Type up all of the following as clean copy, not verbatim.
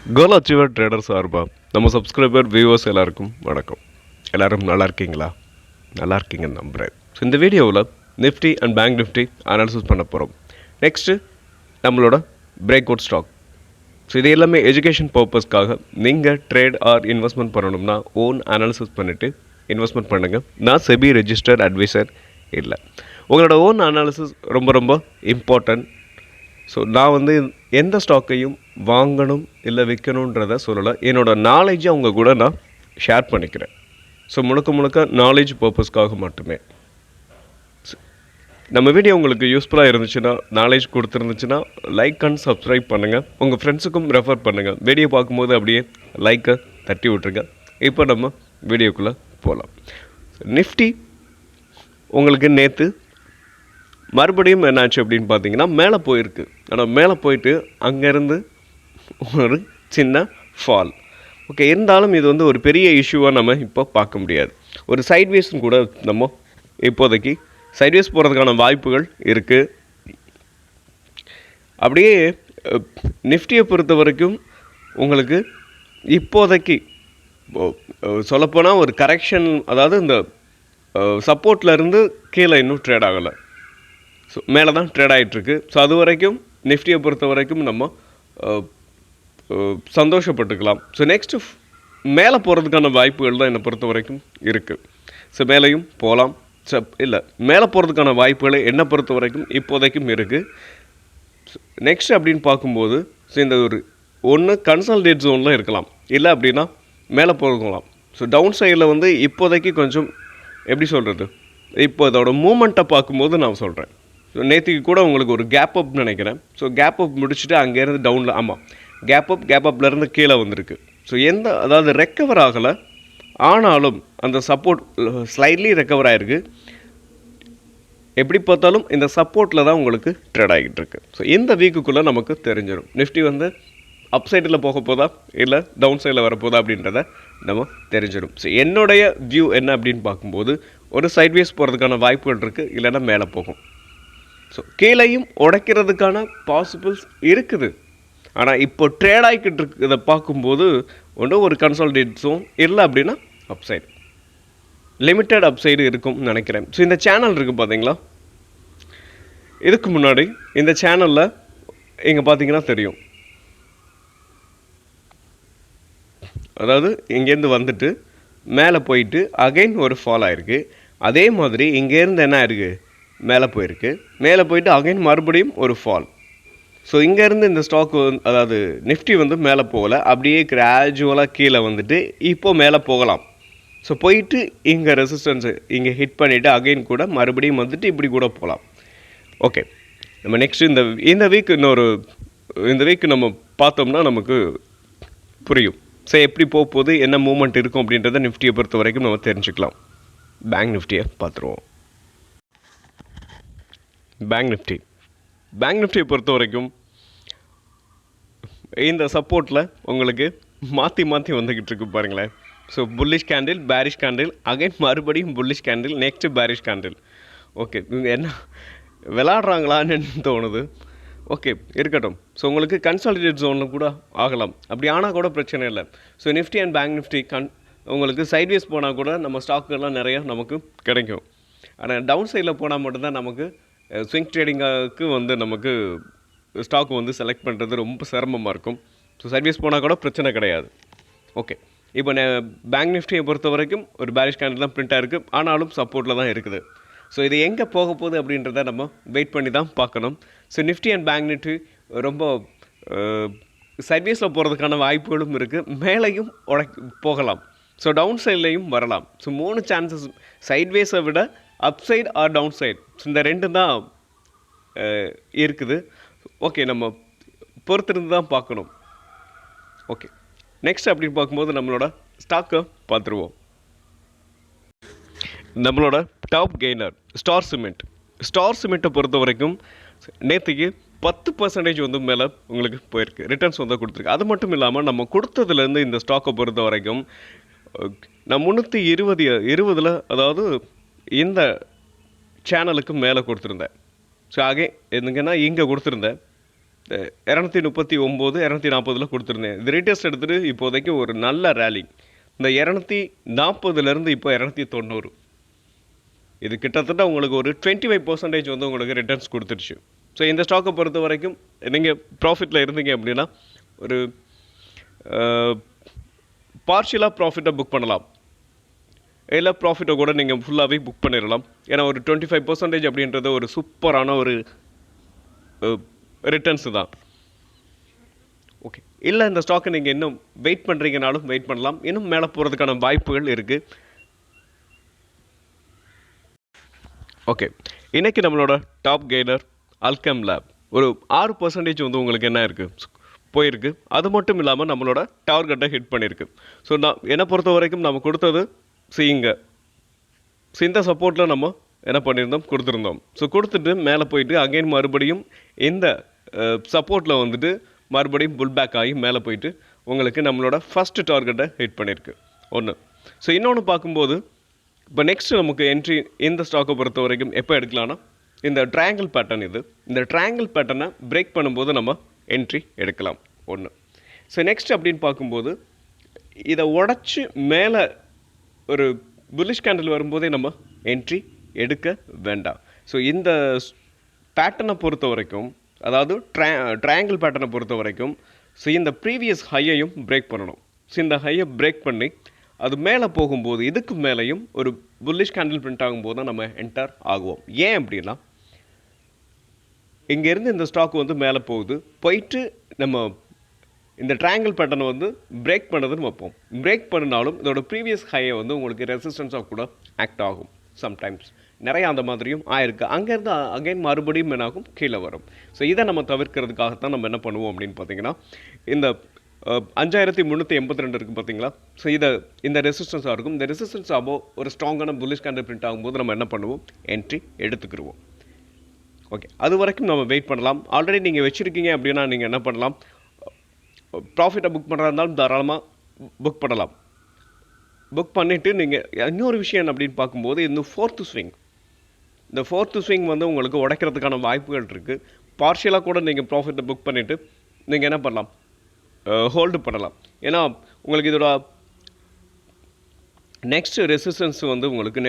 கோல் achiever trader சார்பா நம்ம subscriber viewers எல்லாருக்கும் வணக்கம். எல்லோரும் நல்லா இருக்கீங்களா? நல்லா இருக்கீங்கன்னு நம்புகிறேன். ஸோ இந்த வீடியோவில் Nifty and bank Nifty analysis பண்ண போகிறோம். நெக்ஸ்ட்டு நம்மளோட பிரேக் அவுட் ஸ்டாக். ஸோ இது எல்லாமே எஜுகேஷன் பர்பஸ்க்காக நீங்கள் ட்ரேட் ஆர் இன்வெஸ்ட்மெண்ட் பண்ணணும்னா ஓன் அனாலிசிஸ் பண்ணிவிட்டு இன்வெஸ்ட்மெண்ட் பண்ணுங்கள். நான் செபி ரெஜிஸ்டர்ட் அட்வைசர் இல்லை. உங்களோட ஓன் அனாலிசிஸ் ரொம்ப ரொம்ப இம்பார்ட்டன்ட். ஸோ நான் எந்த ஸ்டாக்கையும் வாங்கணும் இல்லை விற்கணுன்றதை சொல்லலை. என்னோடய நாலேஜை அவங்க கூட நான் ஷேர் பண்ணிக்கிறேன். ஸோ முழுக்க நாலேஜ் பர்பஸ்க்காக மட்டுமே. நம்ம வீடியோ உங்களுக்கு யூஸ்ஃபுல்லாக இருந்துச்சுன்னா, நாலேஜ் கொடுத்துருந்துச்சுன்னா லைக் அண்ட் சப்ஸ்கிரைப் பண்ணுங்கள். உங்கள் ஃப்ரெண்ட்ஸுக்கும் ரெஃபர் பண்ணுங்கள். வீடியோ பார்க்கும்போது அப்படியே லைக்கை தட்டி விட்ருங்க. இப்போ நம்ம வீடியோக்குள்ளே போகலாம். நிஃப்டி உங்களுக்கு நேற்று மறுபடியும் என்னாச்சு அப்படின்னு பார்த்தீங்கன்னா மேலே போயிருக்கு. ஆனால் மேலே போயிட்டு அங்கேருந்து ஒரு சின்ன ஃபால். ஓகே, இருந்தாலும் இது ஒரு பெரிய இஷ்யூவாக நம்ம இப்போ பார்க்க முடியாது. ஒரு சைட்வேஸ்ன்னு கூட நம்ம இப்போதைக்கு சைட்வேஸ் போகிறதுக்கான வாய்ப்புகள் இருக்குது. அப்படியே நிஃப்டியை பொறுத்த வரைக்கும் உங்களுக்கு இப்போதைக்கு சொல்லப்போனால் ஒரு கரெக்ஷன், அதாவது இந்த சப்போர்ட்லேருந்து கீழே இன்னும் ட்ரேட் ஆகலை. ஸோ மேலே தான் ட்ரேட் ஆகிட்டுருக்கு. ஸோ அது வரைக்கும் நிஃப்டியை பொறுத்த வரைக்கும் நம்ம சந்தோஷப்பட்டுக்கலாம். ஸோ நெக்ஸ்ட்டு மேலே போகிறதுக்கான வாய்ப்புகள் தான் என்னை பொறுத்த வரைக்கும் இருக்குது. ஸோ மேலேயும் போகலாம். ஸோ இல்லை, மேலே போகிறதுக்கான வாய்ப்புகள் என்னை பொறுத்த வரைக்கும் இப்போதைக்கும் இருக்குது. நெக்ஸ்ட் அப்படின்னு பார்க்கும்போது ஸோ இந்த ஒரு ஒன்று கன்சாலிடேட் ஜோனில் இருக்கலாம், இல்லை அப்படின்னா மேலே போகலாம். ஸோ டவுன் சைடில் இப்போதைக்கு கொஞ்சம் எப்படி சொல்கிறது, இப்போ இதோட மூமெண்ட்டை பார்க்கும்போது நான் சொல்கிறேன். ஸோ நேற்றுக்கு கூட உங்களுக்கு ஒரு கேப் அப் நினைக்கிறேன். ஸோ கேப் அப் முடிச்சுட்டு அங்கேருந்து டவுனில், ஆமாம், கேப் அப்லேருந்து கீழே வந்திருக்கு. ஸோ அதாவது ரெக்கவர் ஆகலை, ஆனாலும் அந்த சப்போர்ட் ஸ்லைட்லி ரெக்கவர் ஆகிருக்கு. எப்படி பார்த்தாலும் இந்த சப்போர்ட்டில் தான் உங்களுக்கு ட்ரேட் ஆகிட்டு இருக்கு. ஸோ இந்த வீக்குக்குள்ளே நமக்கு தெரிஞ்சிடும் நிஃப்டி அப் சைடில் போக போதா இல்லை டவுன் சைடில் வரப்போதா அப்படின்றத நம்ம தெரிஞ்சிடும். ஸோ என்னுடைய வியூ என்ன அப்படின்னு பார்க்கும்போது ஒரு சைட்வேஸ் போகிறதுக்கான வாய்ப்புகள் இருக்குது, இல்லைன்னா மேலே போகும். ஸோ கீழையும் உடைக்கிறதுக்கான பாசிபிள்ஸ் இருக்குது. ஆனால் இப்போ ட்ரேட் ஆகிக்கிட்டு இருக்கு இதை பார்க்கும்போது ஒரு கன்சாலிடேட் ஜோன், இல்லை அப்படின்னா அப்சைடு, லிமிட்டட் அப்சைடு இருக்கும்னு நினைக்கிறேன். ஸோ இந்த சேனல் இருக்குது பார்த்தீங்களா, இதுக்கு முன்னாடி இந்த சேனலில் இங்கே பார்த்தீங்கன்னா தெரியும், அதாவது இங்கேருந்து வந்துட்டு மேலே போயிட்டு அகைன் ஒரு ஃபால் ஆகிருக்கு. அதே மாதிரி இங்கேருந்து என்ன ஆயிருக்கு, மேலே போயிருக்கு, மேலே போயிட்டு அகைன் மறுபடியும் ஒரு ஃபால். ஸோ இங்கேருந்து இந்த ஸ்டாக் அதாவது நிஃப்டி மேலே போகலை, அப்படியே கிராஜுவலாக கீழே இப்போது மேலே போகலாம். ஸோ போயிட்டு இங்கே ரெசிஸ்டன்ஸு இங்கே ஹிட் பண்ணிவிட்டு அகைன் கூட மறுபடியும் இப்படி கூட போகலாம். ஓகே, நம்ம நெக்ஸ்ட் இந்த வீக் இந்த வீக் நம்ம பார்த்தோம்னா நமக்கு புரியும். ஸோ எப்படி போகுது, என்ன மூமெண்ட் இருக்கும் அப்படின்றத நிஃப்டியை பொறுத்த வரைக்கும் நம்ம தெரிஞ்சுக்கலாம். பேங்க் நிஃப்டியை பார்த்துருவோம். பேங்க் நிஃப்டியை பொறுத்த வரைக்கும் இந்த சப்போர்ட்டில் உங்களுக்கு மாற்றி வந்துக்கிட்டு இருக்கு பாருங்களேன். So bullish candle, bearish candle, again மறுபடியும் bullish candle, next bearish candle. Okay, இவங்க என்ன விளாட்றாங்களான்னு தோணுது. ஓகே, இருக்கட்டும். ஸோ உங்களுக்கு கன்சாலிடேட் ஜோனில் கூட ஆகலாம், அப்படி ஆனால் கூட பிரச்சனை இல்லை. So Nifty and bank Nifty உங்களுக்கு சைட்வேஸ் போனால் கூட நம்ம ஸ்டாக்குகள்லாம் நிறையா நமக்கு கிடைக்கும். ஆனால் டவுன் சைடில் போனால் மட்டும்தான் நமக்கு ஸ்விங் ட்ரேடிங்காவுக்கு நமக்கு ஸ்டாக் செலக்ட் பண்ணுறது ரொம்ப சிரமமாக இருக்கும். ஸோ சர்வீஸ் போனால் கூட பிரச்சனை கிடையாது. ஓகே, இப்போ பேங்க் நிஃப்டியை பொறுத்த வரைக்கும் ஒரு பேரிஷ் கேண்டில் தான் பிரிண்ட் ஆகிருக்கு, ஆனாலும் சப்போர்ட்டில் தான் இருக்குது. ஸோ இது எங்கே போக போகுது அப்படின்றத நம்ம வெயிட் பண்ணி தான் பார்க்கணும். So Nifty and bank Nifty ரொம்ப சர்வீஸில் போகிறதுக்கான வாய்ப்புகளும் இருக்குது, மேலேயும் போகலாம். ஸோ டவுன் சைட்லேயும் வரலாம். ஸோ 3 சான்சஸ், சைட்வேஸை விட அப்சைட் ஆர் டவுன் சைட், இந்த ரெண்டு தான் இருக்குது. ஓகே, நம்ம பொறுத்திருந்து தான் பார்க்கணும். ஓகே, நெக்ஸ்ட் அப்படின்னு பார்க்கும்போது நம்மளோட ஸ்டாக்கை பார்த்துருவோம். நம்மளோட டாப் கெய்னர் ஸ்டார் சிமெண்ட்டை பொறுத்த வரைக்கும் நேற்றுக்கு 10% மேலே உங்களுக்கு போயிருக்கு, ரிட்டர்ன்ஸ் கொடுத்துருக்கு. அது மட்டும் இல்லாமல் நம்ம கொடுத்ததுலேருந்து இந்த ஸ்டாக்கை பொறுத்த வரைக்கும் நான் 320 அதாவது இந்த சேனலுக்கு மேலே கொடுத்துருந்தேன். ஸோ எதுங்கன்னா இங்கே கொடுத்துருந்தேன். 239 240 கொடுத்துருந்தேன். இது ரீடெஸ்ட் எடுத்துகிட்டு இப்போதைக்கு ஒரு நல்ல ரேலி. இந்த 240லேருந்து இப்போ 290, இது கிட்டத்தட்ட உங்களுக்கு ஒரு 25% வந்து உங்களுக்கு ரிட்டர்ன்ஸ் கொடுத்துருச்சு. ஸோ இந்த ஸ்டாக்கை பொறுத்த வரைக்கும் நீங்கள் ப்ராஃபிட்டில் இருந்தீங்க அப்படின்னா ஒரு பார்ஷியலாக ப்ராஃபிட்டை புக் பண்ணலாம், இல்லை ப்ராஃபிட்டை கூட நீங்கள் ஃபுல்லாகவே புக் பண்ணிடலாம். ஏன்னா ஒரு 25% அப்படின்றது ஒரு சூப்பரான ஒரு ரிட்டர்ன்ஸு தான். ஓகே, இல்லை இந்த ஸ்டாக்கை நீங்கள் இன்னும் வெயிட் பண்ணுறீங்கனாலும் வெயிட் பண்ணலாம், இன்னும் மேலே போகிறதுக்கான வாய்ப்புகள் இருக்குது. ஓகே, இன்றைக்கி நம்மளோட டாப் கெய்னர் அல்கெம் லேப் ஒரு 6% வந்து உங்களுக்கு என்ன இருக்குது போயிருக்கு. அது மட்டும் இல்லாமல் நம்மளோட டார்கெட்டை ஹிட் பண்ணியிருக்கு. ஸோ என்னை பொறுத்த வரைக்கும் நம்ம கொடுத்தது இந்த சப்போர்ட்டில் நம்ம என்ன பண்ணியிருந்தோம், கொடுத்துருந்தோம். ஸோ கொடுத்துட்டு மேலே போயிட்டு அகைன் மறுபடியும் இந்த சப்போர்ட்டில் வந்துட்டு மறுபடியும் புல் பேக் ஆகி மேலே போயிட்டு உங்களுக்கு நம்மளோட ஃபஸ்ட்டு டார்கெட்டை ஹிட் பண்ணியிருக்கு ஒன்று. ஸோ இன்னொன்று பார்க்கும்போது இப்போ நெக்ஸ்ட்டு நமக்கு என்ட்ரி இந்த ஸ்டாக்கை பொறுத்த வரைக்கும் எப்போ எடுக்கலாம்னா இந்த ட்ரையாங்கிள் பேட்டர்ன், இந்த ட்ரையாங்கிள் பேட்டர்னை பிரேக் பண்ணும்போது நம்ம என்ட்ரி எடுக்கலாம் ஒன்று. ஸோ நெக்ஸ்ட் அப்படின்னு பார்க்கும்போது இதை உடச்சி மேலே ஒரு புல்லிஷ் கேண்டில் வரும்போதே நம்ம என்ட்ரி எடுக்க வேண்டாம். ஸோ இந்த பேட்டர்னை பொறுத்த வரைக்கும், அதாவது ட்ரையாங்கிள் பேட்டர்னை பொறுத்த வரைக்கும் ஸோ இந்த ப்ரீவியஸ் ஹையையும் பிரேக் பண்ணணும். ஸோ இந்த ஹையை பிரேக் பண்ணி அது மேலே போகும்போது இதுக்கு மேலேயும் ஒரு புல்லிஷ் கேண்டில் பிரிண்ட் ஆகும்போது தான் நம்ம என்டர் ஆகுவோம். ஏன் அப்படின்னா இங்கேருந்து இந்த ஸ்டாக் வந்து மேலே போயிட்டு நம்ம இந்த ட்ரையாங்கிள் பேட்டர்னை வந்து பிரேக் பண்ணதுன்னு வைப்போம். பிரேக் பண்ணினாலும் இதோட ப்ரீவியஸ் ஹையை வந்து உங்களுக்கு ரெசிஸ்டன்ஸாக கூட ஆக்ட் ஆகும். சம்டைம்ஸ் நிறையா அந்த மாதிரியும் ஆயிருக்கு. அங்கேருந்து அகைன் மறுபடியும் என்னாகும், கீழே வரும். ஸோ இதை நம்ம தவிர்க்கிறதுக்காகத்தான் நம்ம என்ன பண்ணுவோம் அப்படின்னு பார்த்தீங்கன்னா இந்த 5382 இருக்குது பார்த்தீங்களா. ஸோ இந்த ரெசிஸ்டன்ஸாக இருக்கும். இந்த ரெசிஸ்டன்ஸ் ஆபோ ஒரு ஸ்ட்ராங்கான புல்லிஷ் கேண்டில் பிரிண்ட் ஆகும்போது நம்ம என்ன பண்ணுவோம், என்ட்ரி எடுத்துக்கிடுவோம். ஓகே, அது வரைக்கும் நம்ம வெயிட் பண்ணலாம். ஆல்ரெடி நீங்கள் வச்சுருக்கீங்க அப்படின்னா நீங்கள் என்ன பண்ணலாம், ப்ராஃபிட்டை புக் பண்ணுறதா இருந்தாலும் தாராளமாக புக் பண்ணலாம். புக் பண்ணிவிட்டு நீங்கள் இன்னொரு விஷயம் என்ன அப்படின்னு பார்க்கும்போது இந்த ஃபோர்த்து ஸ்விங் வந்து உங்களுக்கு உடைக்கிறதுக்கான வாய்ப்புகள் இருக்குது. பார்ஷியலாக கூட நீங்கள் ப்ராஃபிட்டை புக் பண்ணிவிட்டு நீங்கள் என்ன பண்ணலாம், ஹோல்டு பண்ணலாம். ஏன்னா உங்களுக்கு இதோட நெக்ஸ்ட் ரெசிஸ்டன்ஸ் வந்து உங்களுக்கு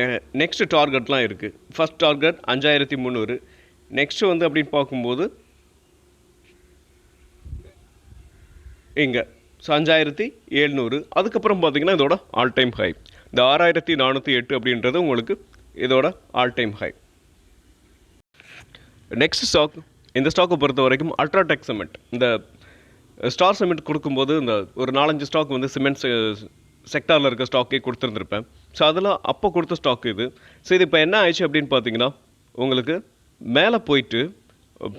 நெக்ஸ்ட் டார்கெட்லாம் இருக்குது. ஃபஸ்ட் டார்கெட் 5300, நெக்ஸ்ட்டு வந்து அப்படின்னு பார்க்கும்போது இங்கே 5700, அதுக்கப்புறம் பார்த்தீங்கன்னா இதோட ஆல் டைம் ஹை இந்த 6408 அப்படின்றது உங்களுக்கு இதோட all time high. Next stock, இந்த ஸ்டாக்கை பொறுத்த வரைக்கும் அல்ட்ராடெக் சிமெண்ட். இந்த ஸ்டார் சிமெண்ட் கொடுக்கும்போது இந்த ஒரு 4-5 ஸ்டாக் வந்து சிமெண்ட் செக்டாரில் இருக்க ஸ்டாக்கே கொடுத்துருந்துருப்பேன். ஸோ அதில் அப்போ கொடுத்த ஸ்டாக் இது. ஸோ இது இப்போ என்ன ஆயிடுச்சு அப்படின்னு பார்த்தீங்கன்னா உங்களுக்கு மேலே போயிட்டு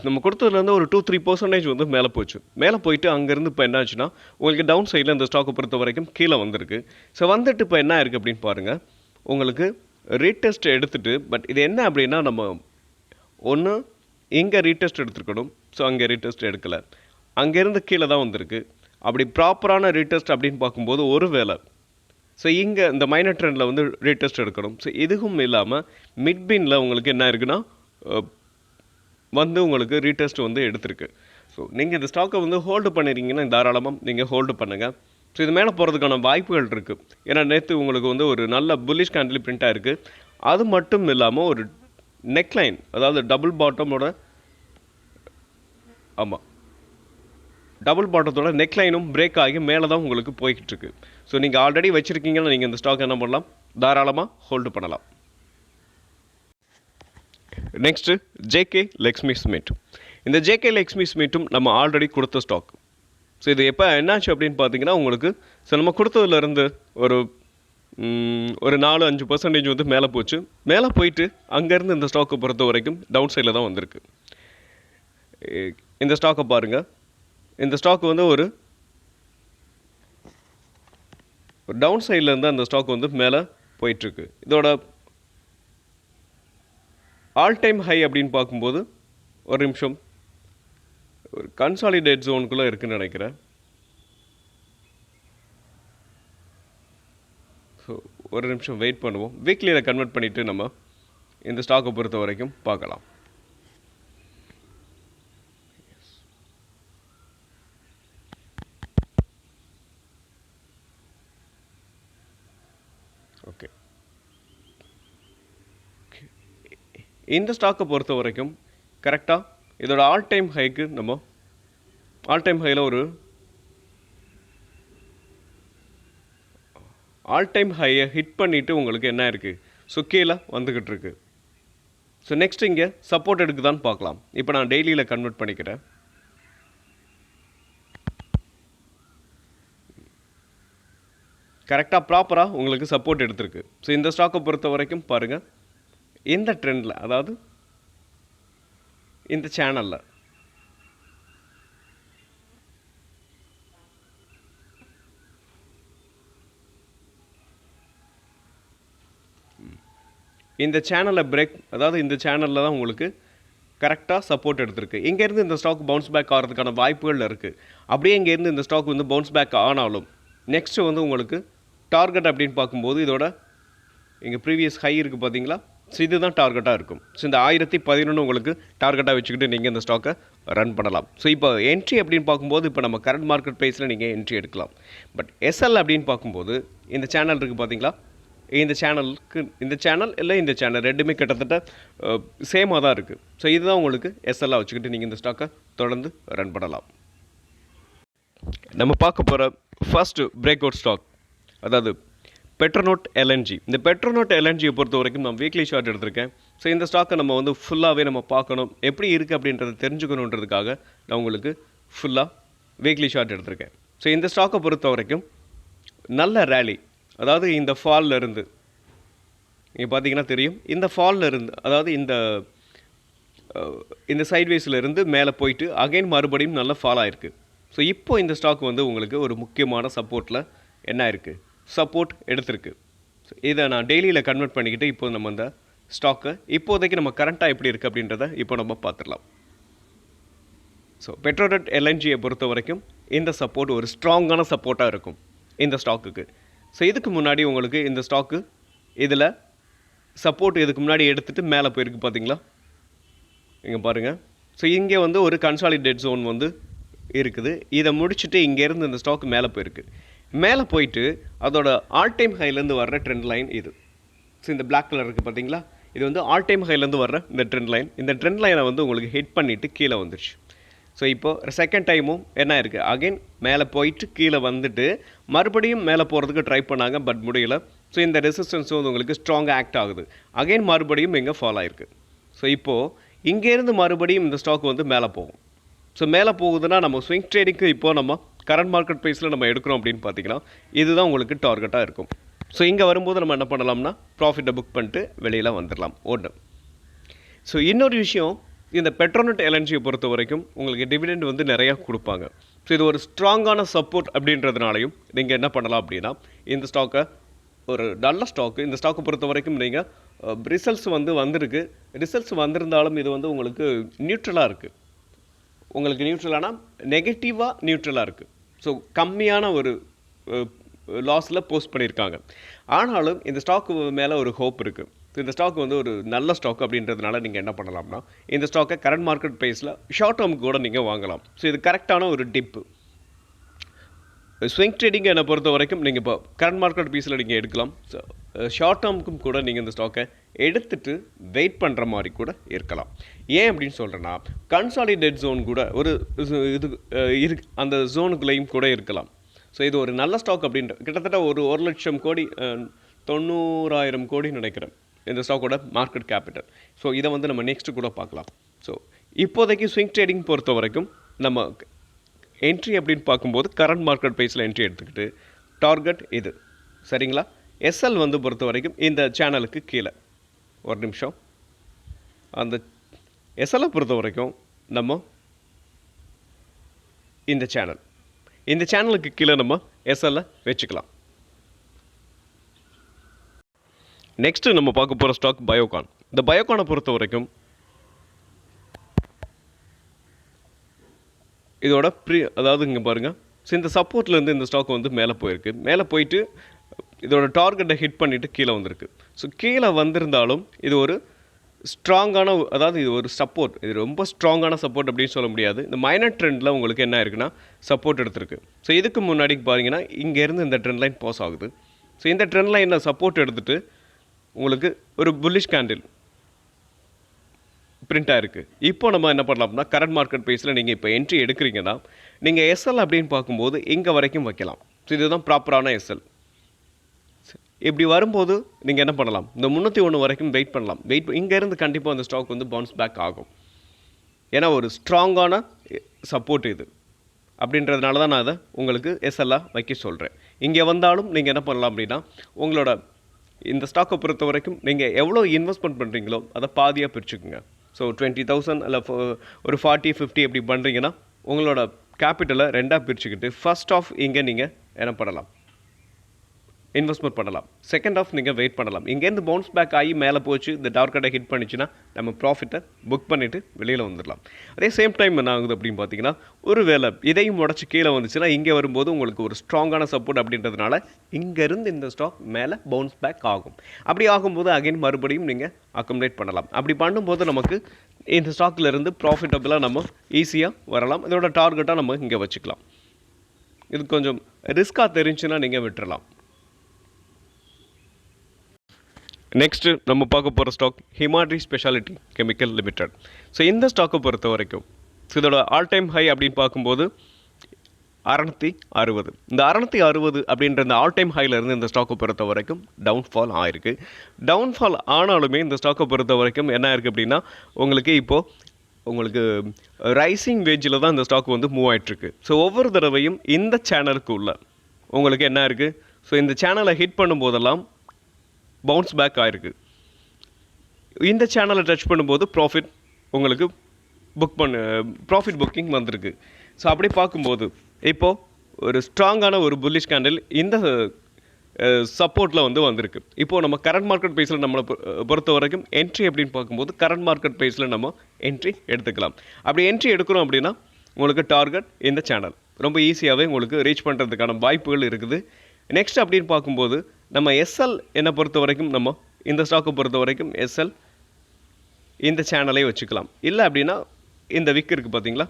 நம்ம கொடுத்ததுலேருந்து ஒரு 2-3% வந்து மேலே போச்சு. மேலே போயிட்டு அங்கேருந்து இப்போ என்ன ஆச்சுன்னா உங்களுக்கு டவுன் சைடில் இந்த ஸ்டாக்கை பொறுத்த வரைக்கும் கீழே வந்திருக்கு. ஸோ வந்துட்டு இப்போ என்ன இருக்குது அப்படின்னு பாருங்கள், உங்களுக்கு ரீடெஸ்ட் எடுத்துகிட்டு, பட் இது என்ன அப்படின்னா நம்ம ஒன்று இங்கே ரீடெஸ்ட் எடுத்துருக்கணும். ஸோ அங்கே ரீடெஸ்ட் எடுக்கலை, அங்கேருந்து கீழே தான் வந்திருக்கு. அப்படி ப்ராப்பரான ரீடெஸ்ட் அப்படின்னு பார்க்கும்போது ஒரு வேலை ஸோ இங்கே இந்த மைனர் ட்ரெண்டில் வந்து ரீடெஸ்ட் எடுக்கணும். ஸோ இதுவும் இல்லாமல் மிட்பின்ல உங்களுக்கு என்ன இருக்குன்னா வந்து உங்களுக்கு ரீடெஸ்ட் வந்து எடுத்திருக்கு. ஸோ நீங்கள் இந்த ஸ்டாக்கை வந்து ஹோல்டு பண்ணிடுறீங்கன்னா தாராளமாக நீங்கள் ஹோல்டு பண்ணுங்கள். ஸோ இது மேலே போகிறதுக்கான வாய்ப்புகள் இருக்குது. ஏன்னா நேற்று உங்களுக்கு வந்து ஒரு நல்ல புல்லிஷ் கேண்டில் பிரிண்ட்டாக இருக்குது. அது மட்டும் இல்லாமல் ஒரு நெக்லைன், அதாவது டபுள் பாட்டத்தோட நெக்லைனும் பிரேக் ஆகி மேலே தான் உங்களுக்கு போய்கிட்டு இருக்கு. ஸோ நீங்கள் ஆல்ரெடி வச்சுருக்கீங்கன்னா நீங்கள் இந்த ஸ்டாக் என்ன பண்ணலாம், தாராளமாக ஹோல்டு பண்ணலாம். Next JK Lakshmi Smith. இந்த ஜேகே லக்ஷ்மி ஸ்மித்தும் நம்ம ஆல்ரெடி கொடுத்த ஸ்டாக். ஸோ இது எப்போ என்னாச்சு அப்படின்னு பார்த்தீங்கன்னா உங்களுக்கு ஸோ நம்ம கொடுத்ததுலேருந்து ஒரு 4-5% வந்து மேலே போச்சு. மேலே போயிட்டு அங்கேருந்து இந்த ஸ்டாக்கை பொறுத்த வரைக்கும் டவுன் சைடில் தான் வந்திருக்கு. இந்த ஸ்டாக்கை பாருங்கள், இந்த ஸ்டாக் வந்து ஒரு டவுன் சைட்லேருந்து அந்த ஸ்டாக் வந்து மேலே போயிட்டுருக்கு. இதோட ஆல் டைம் ஹை அப்படின்னு பார்க்கும்போது ஒரு நிமிஷம், ஒரு கன்சாலிடேட் ஜோனுக்குள்ளே இருக்குதுன்னு நினைக்கிறேன். ஸோ ஒரு நிமிஷம் வெயிட் பண்ணுவோம். வீக்லியில் கன்வெர்ட் பண்ணிவிட்டு நம்ம இந்த ஸ்டாக்கை பொறுத்த வரைக்கும் பார்க்கலாம். இந்த ஸ்டாக்கை பொறுத்த வரைக்கும் கரெக்டாக இதோட ஆல் டைம் ஹைக்கு நம்ம ஆல் டைம் ஹையில் ஒரு ஆல் டைம் ஹையை ஹிட் பண்ணிவிட்டு உங்களுக்கு என்ன இருக்குது, ஸோ கீழே வந்துக்கிட்டு இருக்கு. ஸோ நெக்ஸ்ட் இங்கே சப்போர்ட் எடுக்குதான்னு பார்க்கலாம். இப்போ நான் டெய்லியில் கன்வெர்ட் பண்ணிக்கிறேன். கரெக்டாக ப்ராப்பராக உங்களுக்கு சப்போர்ட் எடுத்திருக்கு. ஸோ இந்த ஸ்டாக்கை பொறுத்த வரைக்கும் பாருங்கள், இந்த ட்ரெண்டில் அதாவது இந்த சேனலில் இந்த சேனலில் பிரேக், அதாவது இந்த சேனலில் தான் உங்களுக்கு கரெக்டாக சப்போர்ட் எடுத்திருக்கு. இங்கேருந்து இந்த ஸ்டாக் பவுன்ஸ் பேக் ஆகிறதுக்கான வாய்ப்புகள் இருக்குது. அப்படியே இங்கேருந்து இந்த ஸ்டாக் வந்து பவுன்ஸ் பேக் ஆனாலும் நெக்ஸ்ட்டு வந்து உங்களுக்கு டார்கெட் அப்படின்னு பார்க்கும்போது இதோட இங்கே ப்ரீவியஸ் ஹை இருக்குது பார்த்தீங்களா, ஸோ இதுதான் டார்கெட்டாக இருக்கும். ஸோ இந்த 1011 உங்களுக்கு டார்கெட்டாக வச்சுக்கிட்டு நீங்கள் இந்த ஸ்டாக்கை ரன் பண்ணலாம். ஸோ இப்போ என்ட்ரி அப்படின்னு பார்க்கும்போது இப்போ நம்ம கரண்ட் மார்க்கெட் ப்ரைஸில் நீங்கள் என்ட்ரி எடுக்கலாம். பட் எஸ்எல் அப்படின்னு பார்க்கும்போது இந்த சேனல் இருக்குது பார்த்தீங்களா, இந்த சேனலுக்கு இந்த சேனல் இல்லை இந்த சேனல் ரெண்டுமே கிட்டத்தட்ட சேமாக தான் இருக்குது. ஸோ இதுதான் உங்களுக்கு எஸ்எல்லாக வச்சுக்கிட்டு நீங்கள் இந்த ஸ்டாக்கை தொடர்ந்து ரன் பண்ணலாம். நம்ம பார்க்க போகிற ஃபர்ஸ்ட்டு பிரேக் அவுட் ஸ்டாக் அதாவது பெட்ரோநோட் எல்என்ஜி. இந்த பெட்ரோநோட் எல்என்ஜியை பொறுத்த வரைக்கும் நான் வீக்லி ஷார்ட் எடுத்திருக்கேன். ஸோ இந்த ஸ்டாக்கை நம்ம வந்து ஃபுல்லாகவே நம்ம பார்க்கணும், எப்படி இருக்குது அப்படின்றத தெரிஞ்சுக்கணுன்றதுக்காக நான் உங்களுக்கு ஃபுல்லாக வீக்லி ஷார்ட் எடுத்திருக்கேன். ஸோ இந்த ஸ்டாக்கை பொறுத்த வரைக்கும் நல்ல ரேலி, அதாவது இந்த ஃபாலில் இருந்து நீங்கள் பார்த்தீங்கன்னா தெரியும், இந்த ஃபாலில் இருந்து அதாவது இந்த சைட்வேஸில் இருந்து மேலே போயிட்டு அகைன் மறுபடியும் நல்ல ஃபால் ஆகிருக்கு. ஸோ இப்போ இந்த ஸ்டாக் வந்து உங்களுக்கு ஒரு முக்கியமான சப்போர்ட்டில் என்ன இருக்குது, சப்போர்ட் எடுத்திருக்கு. ஸோ இதை நான் டெய்லியில் கன்வெர்ட் பண்ணிக்கிட்டு இப்போ நம்ம இந்த ஸ்டாக்கை இப்போதைக்கு நம்ம கரண்ட்டாக எப்படி இருக்குது அப்படின்றத இப்போ நம்ம பார்த்துடலாம். ஸோ பெட்ரோநெட் எல்என்ஜியை பொறுத்த வரைக்கும் இந்த சப்போர்ட் ஒரு ஸ்ட்ராங்கான சப்போர்ட்டாக இருக்கும் இந்த ஸ்டாக்குக்கு. ஸோ இதுக்கு முன்னாடி உங்களுக்கு இந்த ஸ்டாக்கு இதில் சப்போர்ட் இதுக்கு முன்னாடி எடுத்துகிட்டு மேலே போயிருக்கு பார்த்தீங்களா, இங்கே பாருங்கள். ஸோ இங்கே வந்து ஒரு கன்சாலிடேட் ஜோன் வந்து இருக்குது. இதை முடிச்சுட்டு இங்கேருந்து இந்த ஸ்டாக் மேலே போயிருக்கு. மேலே போயிட்டு அதோட ஆல் டைம் ஹைலேருந்து வர்ற ட்ரெண்ட் லைன் இது. ஸோ இந்த பிளாக் கலர் இருக்குது பார்த்தீங்களா, இது வந்து ஆல் டைம் ஹைலேருந்து வர்ற இந்த ட்ரெண்ட் லைன். இந்த ட்ரெண்ட் லைனை வந்து உங்களுக்கு ஹிட் பண்ணிவிட்டு கீழே வந்துருச்சு. ஸோ இப்போது செகண்ட் டைமும் என்ன இருக்குது, அகைன் மேலே போயிட்டு கீழே வந்துட்டு மறுபடியும் மேலே போகிறதுக்கு ட்ரை பண்ணாங்க, பட் முடியல. ஸோ இந்த ரெசிஸ்டன்ஸும் வந்து உங்களுக்கு ஸ்ட்ராங்காக ஆக்ட் ஆகுது. அகைன் மறுபடியும் இங்கே ஃபால் ஆகிருக்கு. ஸோ இப்போது இங்கேருந்து மறுபடியும் இந்த ஸ்டாக் வந்து மேலே போகும். ஸோ மேலே போகுதுன்னா நம்ம ஸ்விங் ட்ரேடிங்க்கு இப்போது நம்ம கரண்ட் மார்க்கெட் ப்ரைஸில் நம்ம எடுக்கிறோம் அப்படின்னு பார்த்தீங்கன்னா இதுதான் உங்களுக்கு டார்கெட்டாக இருக்கும். ஸோ இங்கே வரும்போது நம்ம என்ன பண்ணலாம்னா ப்ராஃபிட்டை புக் பண்ணிட்டு வெளியில் வந்துடலாம் ஒன்று. ஸோ இன்னொரு விஷயம், இந்த பெட்ரோநெட் எல்என்ஜியை பொறுத்த வரைக்கும் உங்களுக்கு டிவிடெண்ட் வந்து நிறையா கொடுப்பாங்க. ஸோ இது ஒரு ஸ்ட்ராங்கான சப்போர்ட் அப்படின்றதுனாலையும் நீங்கள் என்ன பண்ணலாம் அப்படின்னா இந்த ஸ்டாக்கை ஒரு நல்ல ஸ்டாக்கு. இந்த ஸ்டாக்கை பொறுத்த வரைக்கும் நீங்கள் ரிசல்ட்ஸ் வந்து வந்திருக்கு. ரிசல்ட்ஸ் வந்திருந்தாலும் இது வந்து உங்களுக்கு நியூட்ரலாக இருக்குது. உங்களுக்கு நியூட்ரலானா நெகட்டிவாக நியூட்ரலாக இருக்குது. ஸோ கம்மியான ஒரு லாஸில் போஸ்ட் பண்ணியிருக்காங்க. ஆனாலும் இந்த ஸ்டாக்கு மேலே ஒரு ஹோப் இருக்குது. இந்த ஸ்டாக் வந்து ஒரு நல்ல ஸ்டாக் அப்படின்றதுனால நீங்கள் என்ன பண்ணலாம்னா இந்த ஸ்டாக்கை கரண்ட் மார்க்கெட் ப்ரைஸில் ஷார்ட் டேர்முக்கு கூட நீங்கள் வாங்கலாம். ஸோ இது கரெக்டான ஒரு டிப்பு. ஸ்விங் ட்ரேடிங்கை என்னை பொறுத்த வரைக்கும் நீங்கள் இப்போ கரண்ட் மார்க்கெட் ப்ரைஸில் நீங்கள் எடுக்கலாம். ஸோ ஷார்ட் டேர்முக்கும் கூட நீங்கள் இந்த ஸ்டாக்கை எடுத்துகிட்டு வெயிட் பண்ணுற மாதிரி கூட இருக்கலாம். ஏன் அப்படின்னு சொல்கிறேன்னா கன்சாலிடேட் ஜோன் கூட ஒரு இது அந்த ஜோனுக்குள்ளேயும் கூட இருக்கலாம். ஸோ இது ஒரு நல்ல ஸ்டாக் அப்படின்ற கிட்டத்தட்ட ஒரு 1,00,000 கோடி 90,000 கோடி நினைக்கிறேன் இந்த ஸ்டாக்கோட மார்க்கெட் கேபிட்டல். ஸோ இதை வந்து நம்ம நெக்ஸ்ட்டு கூட பார்க்கலாம். ஸோ இப்போதைக்கு ஸ்விங் ட்ரேடிங் பொறுத்த வரைக்கும் நம்ம என்ட்ரி அப்படின்னு பார்க்கும்போது கரண்ட் மார்க்கெட் ப்ரைஸில் என்ட்ரி எடுத்துக்கிட்டு டார்கெட் இது சரிங்களா. எஸ்எல் வந்து பொறுத்த வரைக்கும் இந்த சேனலுக்கு கீழே ஒரு நிமிஷம், அந்த எஸ்எல்லை பொறுத்த வரைக்கும் நம்ம இந்த சேனலுக்கு கீழே நம்ம எஸ்எல்லை வச்சுக்கலாம். நெக்ஸ்ட்டு நம்ம பார்க்க போகிற ஸ்டாக் பயோகான். இந்த பயோகானை பொறுத்த வரைக்கும் இதோட அதாவது இங்கே பாருங்கள், ஸோ இந்த சப்போர்ட்லேருந்து இந்த ஸ்டாக் வந்து மேலே போயிருக்கு. மேலே போயிட்டு இதோட டார்கெட்டை ஹிட் பண்ணிவிட்டு கீழே வந்திருக்கு. ஸோ கீழே வந்திருந்தாலும் இது ஒரு ஸ்ட்ராங்கான, அதாவது இது ஒரு சப்போர்ட், இது ரொம்ப ஸ்ட்ராங்கான சப்போர்ட் அப்படின்னு சொல்ல முடியாது. இந்த மைனர் ட்ரெண்டில் உங்களுக்கு என்ன இருக்குன்னா சப்போர்ட் எடுத்திருக்கு. ஸோ இதுக்கு முன்னாடி பார்த்தீங்கன்னா இங்கேருந்து இந்த ட்ரெண்ட் லைன் பாஸ் ஆகுது. ஸோ இந்த ட்ரெண்ட் லைனில் சப்போர்ட் எடுத்துகிட்டு உங்களுக்கு ஒரு புல்லிஷ் கேண்டில் பிரிண்டாக இருக்குது. இப்போ நம்ம என்ன பண்ணலாம்னா கரண்ட் மார்க்கெட் ப்ரைஸில் நீங்கள் இப்போ என்ட்ரி எடுக்கிறீங்கன்னா நீங்கள் எஸ்எல் அப்படின்னு பார்க்கும்போது இங்கே வரைக்கும் வைக்கலாம். ஸோ இதுதான் ப்ராப்பரான எஸ்எல். இப்படி வரும்போது நீங்கள் என்ன பண்ணலாம், இந்த 301 வரைக்கும் வெயிட் பண்ணலாம். இங்கேருந்து கண்டிப்பாக அந்த ஸ்டாக் வந்து பவுன்ஸ் பேக் ஆகும். ஏன்னா ஒரு ஸ்ட்ராங்கான சப்போர்ட் இது அப்படின்றதுனால தான் நான் அதை உங்களுக்கு எஸ்எல்லாக வைக்க சொல்கிறேன். இங்கே வந்தாலும் நீங்கள் என்ன பண்ணலாம் அப்படின்னா உங்களோட இந்த ஸ்டாக்கை பொறுத்த வரைக்கும் நீங்கள் எவ்வளோ இன்வெஸ்ட்மெண்ட் பண்ணுறீங்களோ அதை பாதியாக பிரிச்சுக்குங்க. ஸோ 20,000 இல்லை ஒரு 40-50 எப்படி பண்ணுறீங்கன்னா உங்களோட கேபிட்டலை ரெண்டாக பிரிச்சுக்கிட்டு ஃபர்ஸ்ட் ஆஃப் இங்கே நீங்கள் என்ன பண்ணலாம், இன்வெஸ்ட்மெண்ட் பண்ணலாம். செகண்ட் ஆஃப் நீங்கள் வெயிட் பண்ணலாம். இங்கேருந்து பவுன்ஸ் பேக் ஆகி மேலே போச்சு, இந்த டார்கெட்டை ஹிட் பண்ணிச்சுன்னா நம்ம ப்ராஃபிட்டை புக் பண்ணிவிட்டு வெளியில் வந்துடலாம். அதே சேம் டைம் என்ன ஆகுது அப்படின்னு பார்த்தீங்கன்னா ஒரு வேளை இதையும் உடச்சி கீழே வந்துச்சுன்னா இங்கே வரும்போது உங்களுக்கு ஒரு ஸ்ட்ராங்கான சப்போர்ட் அப்படின்றதுனால இங்கேருந்து இந்த ஸ்டாக் மேலே பவுன்ஸ் பேக் ஆகும். அப்படி ஆகும்போது அகைன் மறுபடியும் நீங்கள் அக்குமுலேட் பண்ணலாம். அப்படி பண்ணும்போது நமக்கு இந்த ஸ்டாக்கில் இருந்து ப்ராஃபிட்டபிளாக நம்ம ஈஸியாக வரலாம். இதோட டார்கெட்டாக நம்ம இங்கே வச்சுக்கலாம். இது கொஞ்சம் ரிஸ்க்காக தெரிஞ்சுன்னா நீங்கள் விட்டுறலாம். நெக்ஸ்ட்டு நம்ம பார்க்க போகிற stock Himadri specialty chemical limited. So இந்த ஸ்டாக்கை பொறுத்த வரைக்கும் இதோட ஆல் டைம் ஹை அப்படின்னு பார்க்கும்போது 660. இந்த 660 அப்படின்ற இந்த ஆல் டைம் ஹைலேருந்து இந்த ஸ்டாக்கை பொறுத்த வரைக்கும் டவுன்ஃபால் ஆயிருக்கு. டவுன்ஃபால் ஆனாலுமே இந்த ஸ்டாக்கை பொறுத்த வரைக்கும் என்ன இருக்குது அப்படின்னா உங்களுக்கு உங்களுக்கு ரைசிங் வேஜில் தான் இந்த ஸ்டாக் வந்து மூவ் ஆகிட்டுருக்கு. ஸோ ஒவ்வொரு தடவையும் இந்த சேனலுக்கு உள்ள உங்களுக்கு என்ன இருக்குது, ஸோ இந்த சேனலை ஹிட் பண்ணும்போதெல்லாம் பவுன்ஸ் பேக் ஆகிருக்கு. இந்த சேனலை டச் பண்ணும்போது ப்ராஃபிட் உங்களுக்கு ப்ராஃபிட் புக்கிங் வந்திருக்கு. ஸோ அப்படி பார்க்கும்போது இப்போது ஒரு ஸ்ட்ராங்கான ஒரு புல்லிஷ் கேண்டில் இந்த சப்போர்ட்டில் வந்து வந்திருக்கு. இப்போது நம்ம கரண்ட் மார்க்கெட் ப்ரைஸில் நம்மளை பொறுத்த வரைக்கும் என்ட்ரி அப்படின்னு பார்க்கும்போது கரண்ட் மார்க்கெட் ப்ரைஸில் நம்ம என்ட்ரி எடுத்துக்கலாம். அப்படி என்ட்ரி எடுக்கிறோம் அப்படின்னா உங்களுக்கு டார்கெட் இந்த சேனல் ரொம்ப ஈஸியாகவே உங்களுக்கு ரீச் பண்ணுறதுக்கான வாய்ப்புகள் இருக்குது. நெக்ஸ்ட் அப்படின்னு பார்க்கும்போது நம்ம எஸ்எல் என்னை பொறுத்த வரைக்கும் நம்ம இந்த ஸ்டாக்கை பொறுத்த வரைக்கும் எஸ்எல் இந்த சேனலை வச்சுக்கலாம். இல்லை அப்படின்னா இந்த விக் இருக்குது பார்த்தீங்களா,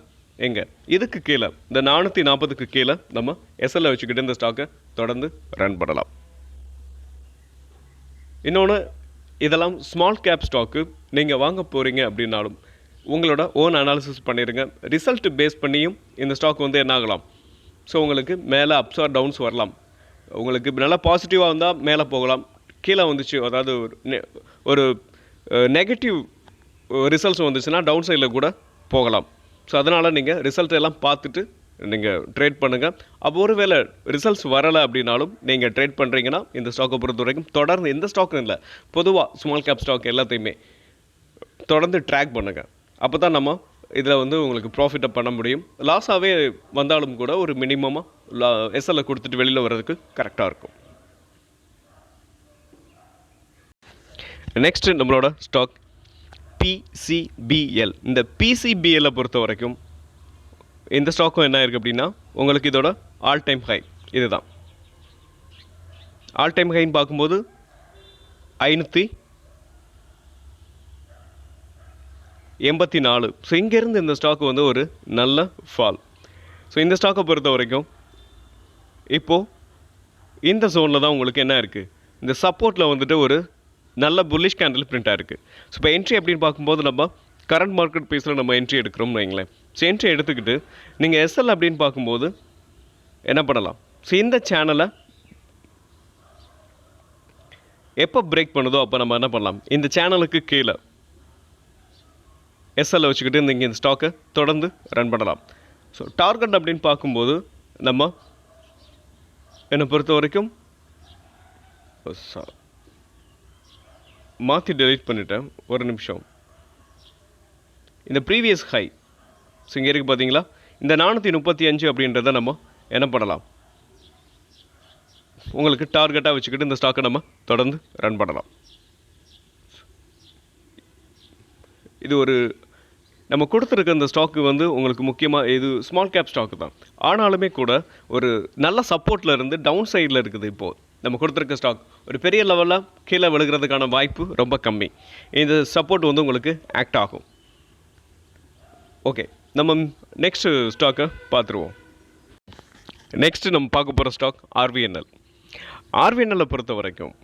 எங்கே இதுக்கு கீழே இந்த 440க்கு கீழே நம்ம எஸ்எல்லை வச்சுக்கிட்டு இந்த ஸ்டாக்கை தொடர்ந்து ரன் பண்ணலாம். இன்னொன்று, இதெல்லாம் ஸ்மால் கேப் ஸ்டாக்கு நீங்கள் வாங்க போகிறீங்க அப்படின்னாலும் உங்களோட ஓன் அனாலிசிஸ் பண்ணிடுங்க. ரிசல்ட் பேஸ் பண்ணியும் இந்த ஸ்டாக் வந்து என்ன ஆகலாம், ஸோ உங்களுக்கு மேலே அப்ஸ் ஆர் டவுன்ஸ் வரலாம். உங்களுக்கு நல்லா பாசிட்டிவாக இருந்தால் மேலே போகலாம், கீழே வந்துச்சு அதாவது ஒரு நெகட்டிவ் ரிசல்ட்ஸ் வந்துச்சுன்னா டவுன் சைடில் கூட போகலாம். ஸோ அதனால் நீங்கள் ரிசல்ட் எல்லாம் பார்த்துட்டு நீங்கள் ட்ரேட் பண்ணுங்கள். அப்போ ஒரு வேளை ரிசல்ட்ஸ் வரலை அப்படின்னாலும் நீங்கள் ட்ரேட் பண்ணுறீங்கன்னா இந்த ஸ்டாக்கை பொறுத்த வரைக்கும் தொடர்ந்து எந்த ஸ்டாக்கும் இல்லை, பொதுவாக ஸ்மால் கேப் ஸ்டாக் எல்லாத்தையுமே தொடர்ந்து ட்ராக் பண்ணுங்கள். அப்போ தான் நம்ம இதில் வந்து உங்களுக்கு ப்ராஃபிட்டை பண்ண முடியும். லாஸாகவே வந்தாலும் கூட ஒரு மினிமமாக எஸ்எல்லை கொடுத்துட்டு வெளியில் வர்றதுக்கு கரெக்டாக இருக்கும். நெக்ஸ்ட்டு நம்மளோட ஸ்டாக் PCBL. இந்த PCBL பொறுத்த வரைக்கும் இந்த ஸ்டாக்கும் என்ன இருக்குது அப்படின்னா உங்களுக்கு இதோட ஆல் டைம் ஹை இதுதான். ஆல் டைம் ஹைன்னு பார்க்கும்போது 584. ஸோ இங்கேருந்து இந்த ஸ்டாக் வந்து ஒரு நல்ல ஃபால். ஸோ இந்த ஸ்டாக்கை பொறுத்த வரைக்கும் இப்போது இந்த ஜோனில் தான் உங்களுக்கு என்ன இருக்குது, இந்த சப்போர்ட்டில் வந்துட்டு ஒரு நல்ல புல்லிஷ் கேண்டில் பிரிண்டாக இருக்குது. ஸோ இப்போ என்ட்ரி அப்படின்னு பார்க்கும்போது நம்ம கரண்ட் மார்க்கெட் ப்ரைஸில் நம்ம என்ட்ரி எடுக்கிறோம்னு வைங்களேன். ஸோ என்ட்ரி எடுத்துக்கிட்டு நீங்கள் எஸ்எல் அப்படின்னு பார்க்கும்போது என்ன பண்ணலாம், ஸோ இந்த சேனலை எப்போ பிரேக் பண்ணுதோ அப்போ நம்ம என்ன பண்ணலாம், இந்த சேனலுக்கு கீழே எஸ்எல்லை வச்சுக்கிட்டு இங்கே இந்த ஸ்டாக்கை தொடர்ந்து ரன் பண்ணலாம். ஸோ டார்கெட் அப்படின்னு பார்க்கும்போது நம்ம என்னை பொறுத்த வரைக்கும் மாற்றி டெலீட் பண்ணிட்டேன், ஒரு நிமிஷம். இந்த ப்ரீவியஸ் ஹை ஸோ இங்கே இருக்குது பார்த்தீங்களா, இந்த 435 அப்படின்றத நம்ம என்ன பண்ணலாம், உங்களுக்கு டார்கெட்டாக வச்சுக்கிட்டு இந்த ஸ்டாக்கை நம்ம தொடர்ந்து ரன் பண்ணலாம். இது ஒரு நம்ம கொடுத்துருக்க இந்த ஸ்டாக்கு வந்து உங்களுக்கு முக்கியமாக இது ஸ்மால் கேப் ஸ்டாக்கு தான், ஆனாலுமே கூட ஒரு நல்ல சப்போர்ட்டில் இருந்து டவுன் சைடில் இருக்குது. இப்போது நம்ம கொடுத்துருக்க ஸ்டாக் ஒரு பெரிய லெவலில் கீழே விழுகிறதுக்கான வாய்ப்பு ரொம்ப கம்மி. இந்த சப்போர்ட் வந்து உங்களுக்கு ஆக்ட் ஆகும். ஓகே, நம்ம நெக்ஸ்ட்டு ஸ்டாக்கை பார்த்துருவோம். நெக்ஸ்ட்டு நம்ம பார்க்க போகிற ஸ்டாக் ஆர்விஎன்எல். ஆர்விஎன்எல்லை பொறுத்த வரைக்கும்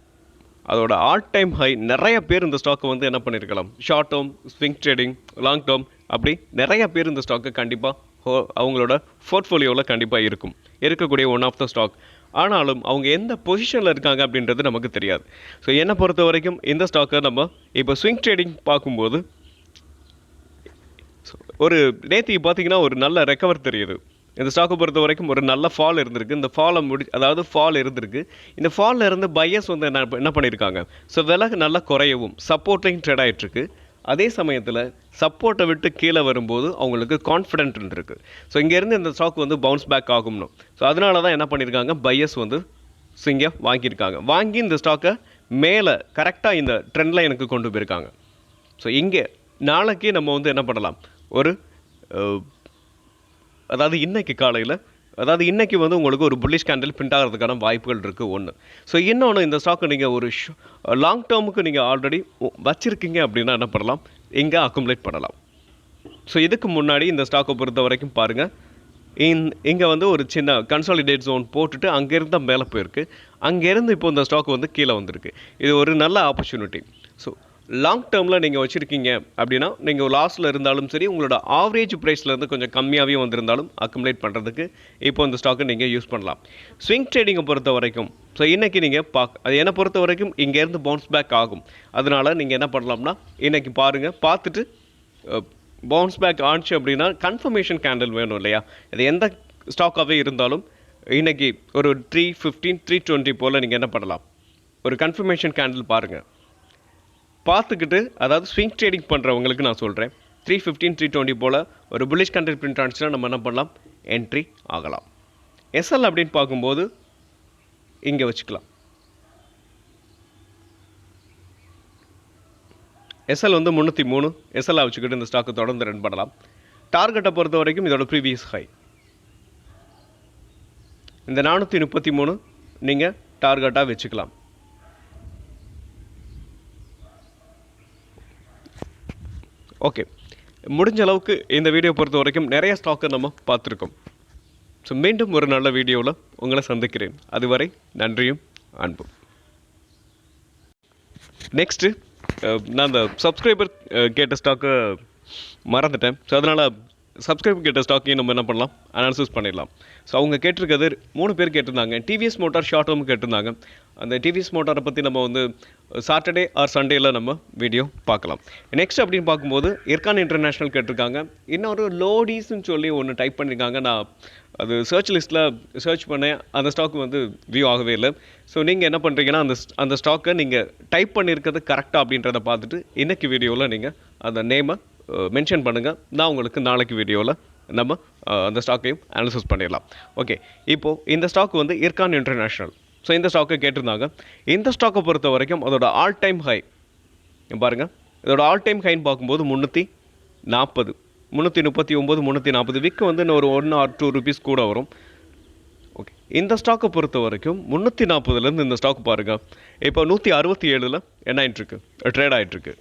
அதோட ஆல் டைம் ஹை. நிறைய பேர் இந்த ஸ்டாக்கை வந்து என்ன பண்ணியிருக்கலாம், short term, swing trading, long term, அப்படி நிறைய பேர் இந்த ஸ்டாக்கை கண்டிப்பாக அவங்களோட போர்ட்ஃபோலியோவில் கண்டிப்பாக இருக்கக்கூடிய ஒன் ஆஃப் த ஸ்டாக். ஆனாலும் அவங்க எந்த பொசிஷனில் இருக்காங்க அப்படின்றது நமக்கு தெரியாது. ஸோ என்னை பொறுத்த வரைக்கும் இந்த ஸ்டாக்கை நம்ம இப்போ ஸ்விங் ட்ரேடிங் பார்க்கும்போது ஒரு நேற்றுக்கு பார்த்தீங்கன்னா ஒரு நல்ல ரெக்கவர் தெரியுது. இந்த ஸ்டாக்கை பொறுத்த வரைக்கும் ஒரு நல்ல ஃபால் இருந்திருக்கு. இந்த ஃபால் இருந்திருக்கு. இந்த ஃபாலில் இருந்து பையர்ஸ் வந்து என்ன பண்ணியிருக்காங்க, ஸோ விலை நல்லா குறையவும் சப்போர்ட்லையும் ட்ரேட் ஆகிட்டுருக்கு. அதே சமயத்தில் சப்போர்ட்டை விட்டு கீழே வரும்போது அவங்களுக்கு கான்ஃபிடென்ட் இருந்திருக்கு. ஸோ இங்கேருந்து இந்த ஸ்டாக் வந்து பவுன்ஸ் பேக் ஆகும்னு. ஸோ அதனால தான் என்ன பண்ணியிருக்காங்க, பையர்ஸ் வந்து இங்கே வாங்கியிருக்காங்க. வாங்கி இந்த ஸ்டாக்கை மேலே கரெக்டாக இந்த ட்ரெண்ட் லைனுக்கு கொண்டு போயிருக்காங்க. ஸோ இங்கே நாளைக்கு நம்ம வந்து என்ன பண்ணலாம், அதாவது இன்றைக்கி காலையில், அதாவது இன்றைக்கி வந்து உங்களுக்கு ஒரு புல்லிஷ் கேண்டில் பிரிண்ட் ஆகிறதுக்கான வாய்ப்புகள் இருக்குது ஒன்று. ஸோ இன்னொன்று, இந்த ஸ்டாக்கை நீங்கள் ஒரு லாங் டேர்முக்கு நீங்கள் ஆல்ரெடி வச்சுருக்கீங்க அப்படின்னா என்ன பண்ணலாம், இங்கே அக்குமுலேட் பண்ணலாம். ஸோ இதுக்கு முன்னாடி இந்த ஸ்டாக்கை பொறுத்த வரைக்கும் பாருங்கள், இங்கே வந்து ஒரு சின்ன கன்சாலிடேட் ஜோன் போட்டுட்டு அங்கேருந்து தான் மேலே போயிருக்கு. அங்கேருந்து இப்போ இந்த ஸ்டாக் வந்து கீழே வந்திருக்கு. இது ஒரு நல்ல ஆப்பர்ச்சுனிட்டி. ஸோ லாங் டேர்மில் நீங்கள் வச்சுருக்கீங்க அப்படின்னா நீங்கள் லாஸில் இருந்தாலும் சரி, உங்களோட ஆவரேஜ் ப்ரைஸ்லேருந்து கொஞ்சம் கம்மியாகவே வந்திருந்தாலும் அக்குமுலேட் பண்ணுறதுக்கு இப்போ இந்த ஸ்டாக்கை நீங்கள் யூஸ் பண்ணலாம். ஸ்விங் ட்ரேடிங்கை பொறுத்த வரைக்கும் ஸோ இன்றைக்கி நீங்கள் அது என்னை பொறுத்த வரைக்கும் இங்கேருந்து பவுன்ஸ் பேக் ஆகும். அதனால் நீங்கள் என்ன பண்ணலாம்னா இன்றைக்கி பாருங்கள், பார்த்துட்டு பவுன்ஸ் பேக் ஆச்சு அப்படின்னா கன்ஃபர்மேஷன் கேண்டில் வேணும் இல்லையா. இது எந்த ஸ்டாக்காகவே இருந்தாலும் இன்றைக்கி ஒரு 315 320 போல் நீங்கள் என்ன பண்ணலாம், ஒரு கன்ஃபர்மேஷன் கேண்டில் பாருங்கள். பார்த்துக்கிட்டு, அதாவது ஸ்விங் ட்ரேடிங் பண்ணுறவங்களுக்கு நான் சொல்கிறேன், 315 320 போல் ஒரு புல்லிஷ் கேண்டில் பிரிண்ட் ஆனிச்சுன்னா நம்ம என்ன பண்ணலாம், என்ட்ரி ஆகலாம். எஸ்எல் அப்படின்னு பார்க்கும்போது இங்கே வச்சுக்கலாம். எஸ்எல் வந்து 303 எஸ்எல்லாக வச்சுக்கிட்டு இந்த ஸ்டாக்கு தொடர்ந்து ரன் பண்ணலாம். டார்கெட்டை பொறுத்த வரைக்கும் இதோட ப்ரீவியஸ் ஹை இந்த 433 நீங்கள் டார்கெட்டாக வச்சுக்கலாம். ஓகே, முடிஞ்ச அளவுக்கு இந்த வீடியோ பொறுத்த வரைக்கும் நிறைய ஸ்டாக்கை நம்ம பார்த்துருக்கோம். ஸோ மீண்டும் ஒரு நல்ல வீடியோவில் உங்களை சந்திக்கிறேன். அதுவரை நன்றியும் அன்பும். நெக்ஸ்ட்டு நான் அந்த சப்ஸ்கிரைபர் கேட்ட ஸ்டாக்கை மறந்துட்டேன். ஸோ அதனால் சப்ஸ்கிரைபர் கேட்ட ஸ்டாக்கையும் நம்ம என்ன பண்ணலாம், அனாலிசிஸ் பண்ணிடலாம். ஸோ அவங்க கேட்டிருக்கிறது 3 பேர் கேட்டிருந்தாங்க. டிவிஎஸ் மோட்டார் ஷார்ட் டேர்ம் கேட்டிருந்தாங்க. அந்த டிவிஎஸ் மோட்டாரை பற்றி நம்ம வந்து சாட்டர்டே ஆர் சண்டேயில் நம்ம வீடியோ பார்க்கலாம். நெக்ஸ்ட் அப்படின்னு பார்க்கும்போது இர்கான் இன்டர்நேஷ்னல் கேட்டிருக்காங்க. இன்னொரு லோடிஸ்ன்னு சொல்லி ஒன்று டைப் பண்ணியிருக்காங்க. நான் அது சர்ச் லிஸ்ட்டில் சர்ச் பண்ணேன், அந்த ஸ்டாக் வந்து வியூ ஆகவே இல்லை. ஸோ நீங்கள் என்ன பண்ணுறீங்கன்னா அந்த ஸ்டாக்கை நீங்கள் டைப் பண்ணியிருக்கிறது கரெக்டாக அப்படின்றத பார்த்துட்டு இன்றைக்கி வீடியோவில் நீங்கள் அந்த நேமை மென்ஷன் பண்ணுங்கள். நான் உங்களுக்கு நாளைக்கு வீடியோவில் நம்ம அந்த ஸ்டாக்கையும் அனாலிசிஸ் பண்ணிடலாம். ஓகே, இப்போது இந்த ஸ்டாக் வந்து இர்கான் இன்டர்நேஷ்னல். ஸோ இந்த ஸ்டாக்கை கேட்டிருந்தாங்க. இந்த ஸ்டாக்கை பொறுத்த வரைக்கும் அதோட ஆல் டைம் ஹை பாருங்கள். இதோட ஆல் டைம் ஹைன்னு பார்க்கும்போது 340 339 340 விக்கு வந்து இன்னும் ஒரு 1 or 2 rupees கூட வரும். ஓகே, இந்த ஸ்டாக்கை பொறுத்த வரைக்கும் 340லேருந்து இந்த ஸ்டாக் பாருங்கள் இப்போ 167 என்ன ஆகிட்டுருக்கு, ட்ரேட் ஆகிட்டுருக்கு.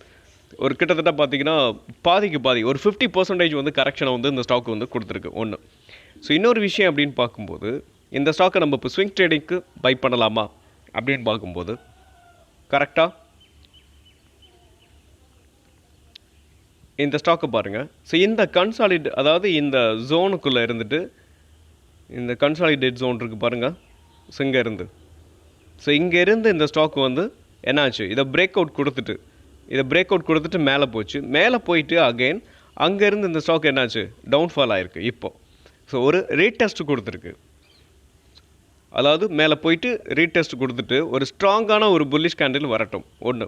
ஒரு கிட்டத்தட்ட பார்த்தீங்கன்னா பாதிக்கு பாதி ஒரு 50% வந்து கரெக்ஷனை வந்து இந்த ஸ்டாக் வந்து கொடுத்துருக்கு ஒன்று. ஸோ இன்னொரு விஷயம் அப்படின்னு பார்க்கும்போது இந்த ஸ்டாக்கை நம்ம இப்போ ஸ்விங் ட்ரேடிங்க்கு பை பண்ணலாமா அப்படின்னு பார்க்கும்போது கரெக்டாக இந்த ஸ்டாக்கை பாருங்கள். ஸோ இந்த அதாவது இந்த ஜோனுக்குள்ளே இருந்துட்டு இந்த கன்சாலிடேட் ஜோன் இருக்குது பாருங்கள். ஸோ இங்கேருந்து இந்த ஸ்டாக் வந்து என்னாச்சு, இதை பிரேக் அவுட் கொடுத்துட்டு மேலே போச்சு. மேலே போயிட்டு அகெயின் அங்கேருந்து இந்த ஸ்டாக் என்னாச்சு, டவுன்ஃபால் ஆகிருக்கு இப்போது. ஸோ ஒரு ரீடெஸ்ட் கொடுத்துருக்கு. அதாவது மேலே போயிட்டு ரீடெஸ்ட் கொடுத்துட்டு ஒரு ஸ்ட்ராங்கான ஒரு புல்லிஷ் கேண்டில் வரட்டும் ஒன்று,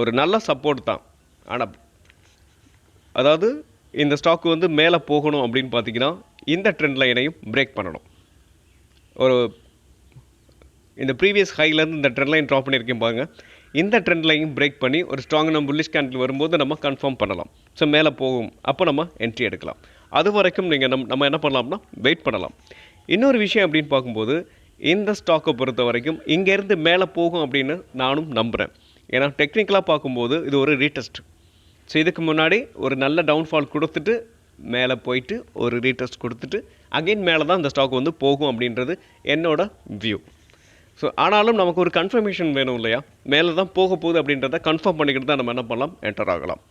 ஒரு நல்ல சப்போர்ட் தான். ஆனால் அதாவது இந்த ஸ்டாக் வந்து மேலே போகணும் அப்படின்னு பார்த்தீங்கன்னா இந்த ட்ரெண்ட் லைனையும் பிரேக் பண்ணணும். ஒரு இந்த ப்ரீவியஸ் ஹைலேருந்து இந்த ட்ரெண்ட் லைன் ட்ராப் பண்ணியிருக்கேன் பாருங்கள். இந்த ட்ரெண்ட் லைனையும் பிரேக் பண்ணி ஒரு ஸ்ட்ராங்கான புல்லிஷ் கேண்டில் வரும்போது நம்ம கன்ஃபார்ம் பண்ணலாம். ஸோ மேலே போகும், அப்போ நம்ம என்ட்ரி எடுக்கலாம். அது வரைக்கும் நீங்கள் நம்ம என்ன பண்ணலாம்னா வெயிட் பண்ணலாம். இன்னொரு விஷயம் அப்படின்னு பார்க்கும்போது இந்த ஸ்டாக்கை பொறுத்த வரைக்கும் இங்கேருந்து மேலே போகும் அப்படின்னு நானும் நம்புகிறேன். ஏன்னா டெக்னிக்கலாக பார்க்கும்போது இது ஒரு ரீடெஸ்ட். ஸோ இதுக்கு முன்னாடி ஒரு நல்ல டவுன்ஃபால் கொடுத்துட்டு மேலே போயிட்டு ஒரு ரீடெஸ்ட் கொடுத்துட்டு அகெயின் மேலே தான் இந்த ஸ்டாக் வந்து போகும் அப்படின்றது என்னோட வியூ. ஸோ ஆனாலும் நமக்கு ஒரு கன்ஃபர்மேஷன் வேணும் இல்லையா, மேலே தான் போக போகுது அப்படின்றத கன்ஃபார்ம் பண்ணிக்கிட்டு தான் நம்ம என்ன பண்ணலாம், என்டர் ஆகலாம்.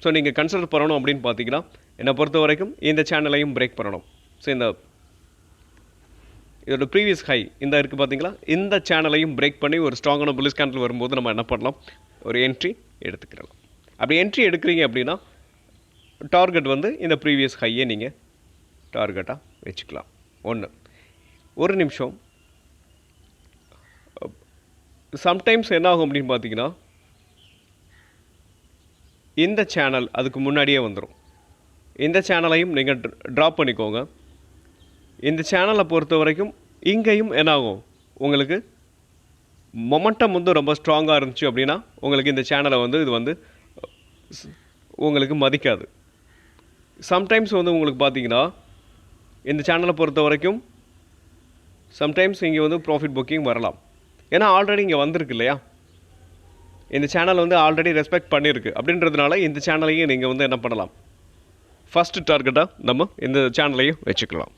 ஸோ நீங்கள் கன்சிடர் பண்ணணும் அப்படின்னு பார்த்தீங்கன்னா என்னை பொறுத்த வரைக்கும் இந்த சேனலையும் பிரேக் பண்ணணும். ஸோ இதோட ப்ரீவியஸ் ஹை இந்த இருக்குது பார்த்தீங்களா, இந்த சேனலையும் பிரேக் பண்ணி ஒரு ஸ்ட்ராங்கான புல்லிஷ் கேண்டில் வரும்போது நம்ம என்ன பண்ணலாம், ஒரு என்ட்ரி எடுத்துக்கலாம். அப்படி என்ட்ரி எடுக்கிறீங்க அப்படின்னா டார்கெட் வந்து இந்த ப்ரீவியஸ் ஹையை நீங்கள் டார்கெட்டாக வச்சுக்கலாம். ஒரு நிமிஷம். சம்டைம்ஸ் என்ன ஆகும் அப்படின்னு பார்த்தீங்கன்னா இந்த சேனல் அதுக்கு முன்னாடியே வந்துடும். இந்த சேனலையும் நீங்கள் ட்ராப் பண்ணிக்கோங்க. இந்த சேனலை பொறுத்த வரைக்கும் இங்கேயும் என்ன ஆகும், உங்களுக்கு மொமெண்டம் வந்து ரொம்ப ஸ்ட்ராங்காக இருந்துச்சு அப்படின்னா உங்களுக்கு இந்த சேனலை வந்து இது வந்து உங்களுக்கு மதிக்காது. சம்டைம்ஸ் வந்து உங்களுக்கு பார்த்தீங்கன்னா இந்த சேனலை பொறுத்த வரைக்கும் சம்டைம்ஸ் இங்கே வந்து ப்ராஃபிட் புக்கிங் வரலாம். ஏன்னா ஆல்ரெடி இங்கே வந்திருக்கு இல்லையா, இந்த சேனல் வந்து ஆல்ரெடி ரெஸ்பெக்ட் பண்ணியிருக்கு. அப்படின்றதுனால இந்த சேனலையும் நீங்கள் வந்து என்ன பண்ணலாம், ஃபஸ்ட்டு டார்கெட்டாக நம்ம இந்த சேனலையும் வச்சுக்கலாம்.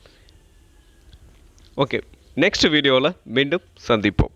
ஓகே, நெக்ஸ்ட் வீடியோவில் மீண்டும் சந்திப்போம்.